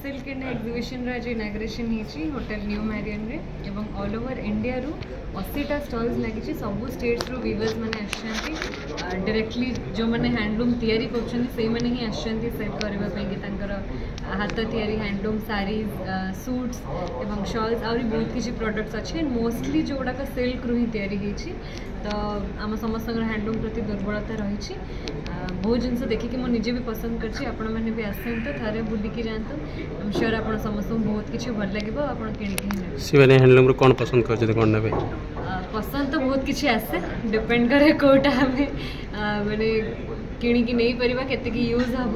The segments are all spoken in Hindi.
सिल्क इंडिया एग्जिबिशन आज इनाग्रेशन होटल न्यू मैरियन रे एवं ऑल ओवर इंडिया रु 80टा स्टॉल्स लगी सब स्टेट्स रु वीवर्स माने आछंती डायरेक्टली जो माने हैंडलूम तैयारी करछन से माने ही आछंती सेल करबा पे कि तांकर हाथ तैयारी हैंडलूम साड़ीज सूट्स एवं शॉल्स और बहुत किसी प्रोडक्ट्स अच्छे मोस्टली जोड़ा का सिल्क रु ही तैयारी होईछि तो आम समस्त हैंडलूम प्रति दुर्बलता रही बहुत जिन देखिए मुझे निजे भी पसंद कर मैंने भी आसतु थे बुलिकी जातु आई एम श्योर आप समस्त बहुत किसी भल लगे आप हैंडलूम कौन पसंद कर कौन ने पसंद तो बहुत किसी आसे डिपेंड करे कोटा आम मैंने किणिकी नहीं पार के यूज हम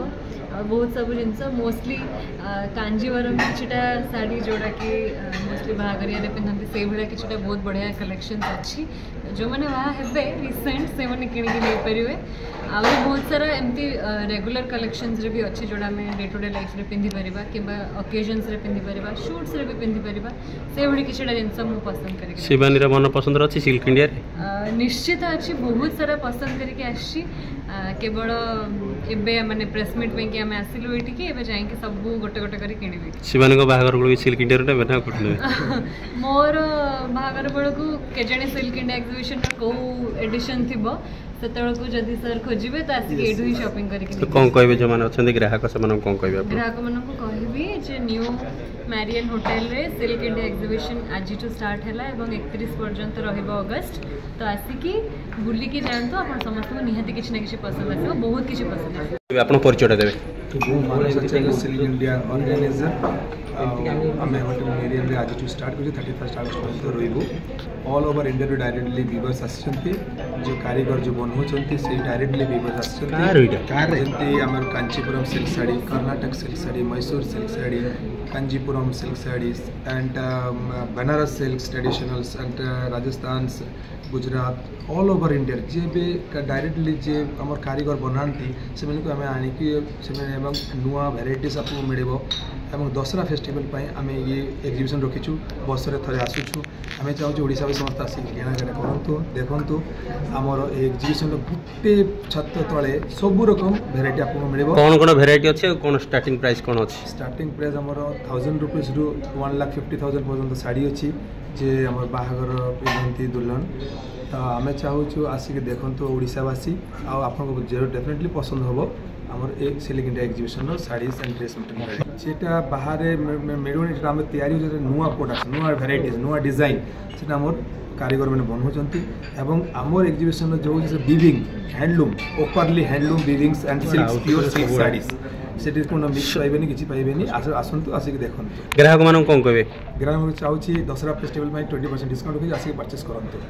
और बहुत सब जिनस मोस्टली कांजीवरम किछटा साड़ी जोड़ा कि मोस्टली बाहागरिया पिंधती से भाया किछटा बहुत बढ़िया कलेक्शन अच्छी जो मैंने वहाँ हे रिसेंट से मैंने किणिकी नहीं पारे आउ बहुत सारा एमती रेगुलर कलेक्शंस रे भी अच्छी जोड़ा में डे टू डे लाइफ रे पिंधि परिबा किबा ओकेजन्स रे पिंधि परिबा शूट्स रे भी पिंधि परिबा से भली किछटा जिनस मु पसंद करी शिवानी रा मन पसंद अछि सिल्क इंडिया रे निश्चित अच्छी बहुत सारा पसंद करके आछि केवल एबे माने प्रेस मीट पे कि हम आसिलु एठी कि एबे जाई कि सब गोटे गोटे करी किनिबे शिवानी को बाहागर को सिल्क इंडिया रे बना कोठले मोर बाहागर बेल को केजणे सिल्क इंडिया एग्जिबिशन को एडिशन थिबो सेतळ को जदी सर खोजिबे त आसी एडु ही शॉपिंग करी कि कोन कहबे जे माने अछन ग्राहक से माने कोन कहबे ग्राहक मन को कहबी जे न्यू मैरियन होटल रे सिल्क इंडिया एग्जिबिशन आज टू स्टार्ट हैला एवं 31 पर्यंत रहइबो अगस्त तो आसी कि बुली की जानतो आपण समस्त निहाती किछ न किछ पसंद आसे बहुत किछ पसंद आसे आपण परिचय देबे सिल्क इंडिया ऑर्गेनाइजर आम होटल मेरियन रे आज टू स्टार्ट कर 31 अगस्त पर्यंत रहिबो ऑल ओवर इंडिया रो डायरेक्टली वीवर्स आछंती जो कारीगर जो बनौछंती से डायरेक्टली वीवर्स आछंती जंती हमर Kanchipuram silk sari Karnataka silk sari Mysore silk sari Kanjipuram silk saris and Banaras silk traditionals and Rajasthan Gujarat all over India जे भी डायरेक्टली जे हमर कारीगर बनाती से आम आणिकी से नुआ भेराइटीज आपको मिले दशहरा फेस्टिवल आम ये एग्जिबिशन रखीचु बसरे थे आसुचु आम चाहूँ ओडिशा भी समस्त आसिक किणाकिणी करूँ देखूँ आमर एग्जिबिशन गोटे छत तले सब रकम भेराइटी आपको मिले कौन कौन भेराइटी अच्छे कौन स्टार्टिंग प्राइस कौन अच्छी स्टार्टिंग प्राइस आमर 1000 रुपीज रु 1,50,000 पर्यंत साड़ी अच्छी जे आम बाहागर पिंधती दुल्हन तो आम चाहूँ आसिक देखूँ ओडिशावासी आपको डेफिनेटली पसंद हम आमर एक silk India exhibition saris and dress material सेटा बाहर मिलूनी आम तैयारी नुआ प्रोडक्ट नुआ भेराइटीज नुआ डिजाइन से आमर कारीगर मैंने बनाऊँच एवं आमर एग्जिबिशन जो विविंग हैंडलूम ओपरली handloom weavings and silk pure silk saris से मिक्स पाइबेनी किसी पाइबेनी आसतु आसिक देखो ग्राहक मान कौन कहे ग्राहक चाहूँ दशहरा फेस्टिवल 20% डिस्काउंट आसिक परचेस करूँ।